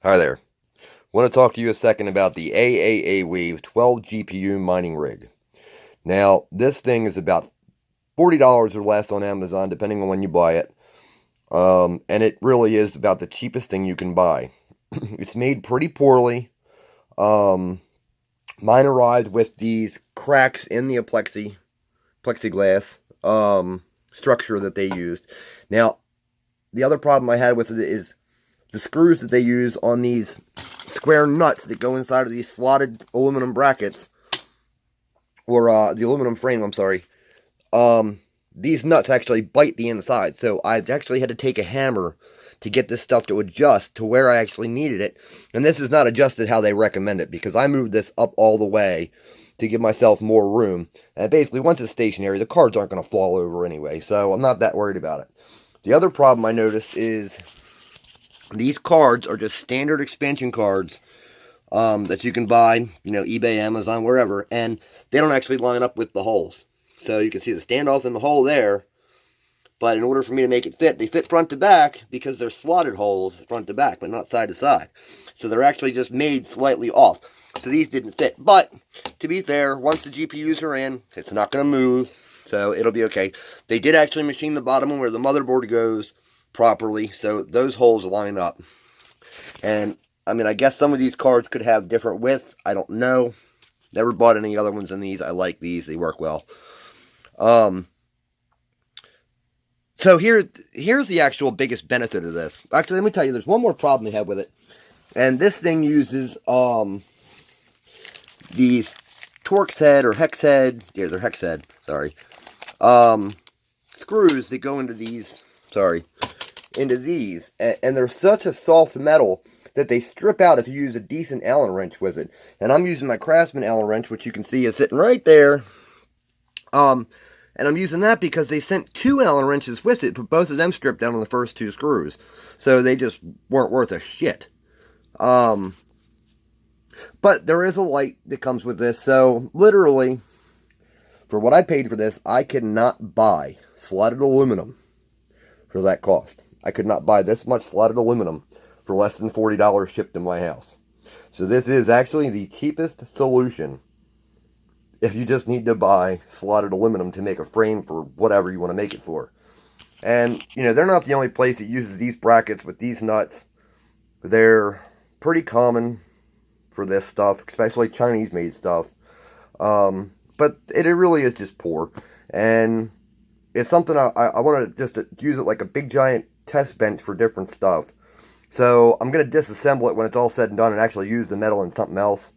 Hi there. I want to talk to you a second about the AAAwave 12 GPU mining rig. Now, this thing is about $40 or less on Amazon, depending on when you buy it. And it really is about the cheapest thing you can buy. It's made pretty poorly. Mine arrived with these cracks in the plexiglass structure that they used. Now, the other problem I had with it is the screws that they use on these square nuts that go inside of these slotted aluminum brackets, or the aluminum frame, I'm sorry. These nuts actually bite the inside, so I actually had to take a hammer to get this stuff to adjust to where I actually needed it. And this is not adjusted how they recommend it, because I moved this up all the way to give myself more room. And basically, once it's stationary, the cards aren't going to fall over anyway, so I'm not that worried about it. The other problem I noticed is these cards are just standard expansion cards that you can buy, eBay, Amazon, wherever, and they don't actually line up with the holes. So you can see the standoff in the hole there, but in order for me to make it fit, they fit front to back because they're slotted holes front to back, but not side to side. So they're actually just made slightly off. So these didn't fit. But to be fair, once the GPUs are in, it's not going to move, so it'll be okay. They did actually machine the bottom where the motherboard goes properly, so those holes line up. And I mean, I guess some of these cards could have different widths. I don't know. Never bought any other ones than these. I like these. They work well. So here's the actual biggest benefit of this. Actually, let me tell you, there's one more problem they have with it. And this thing uses these Torx head or hex head. Yeah, they're hex head. Sorry. Screws that go into these. Into these. And they're such a soft metal that they strip out if you use a decent Allen wrench with it. And I'm using my Craftsman Allen wrench, which you can see is sitting right there. And I'm using that because they sent 2 Allen wrenches with it, but both of them stripped out on the first 2 screws. So they just weren't worth a shit. But there is a light that comes with this, so literally, for what I paid for this, I could not buy slotted aluminum for that cost. I could not buy this much slotted aluminum for less than $40 shipped to my house. So this is actually the cheapest solution if you just need to buy slotted aluminum to make a frame for whatever you want to make it for. And, they're not the only place that uses these brackets with these nuts. They're pretty common for this stuff, especially Chinese-made stuff. But it really is just poor. And it's something I want to just use it like a big giant test bench for different stuff. So I'm going to disassemble it when it's all said and done and actually use the metal in something else.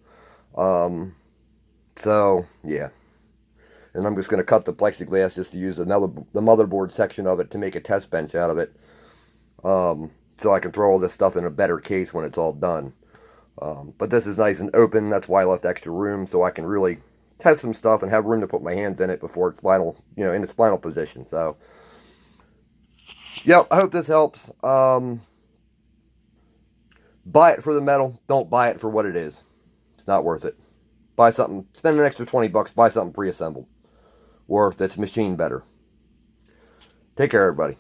So, yeah. And I'm just going to cut the plexiglass just to use the motherboard section of it to make a test bench out of it. So I can throw all this stuff in a better case when it's all done. But this is nice and open. That's why I left extra room, so I can really test some stuff and have room to put my hands in it before it's final, in its final position. So, yep, I hope this helps. Buy it for the metal. Don't buy it for what it is. It's not worth it. Buy something, spend an extra $20, buy something pre-assembled. Or that's machined better. Take care, everybody.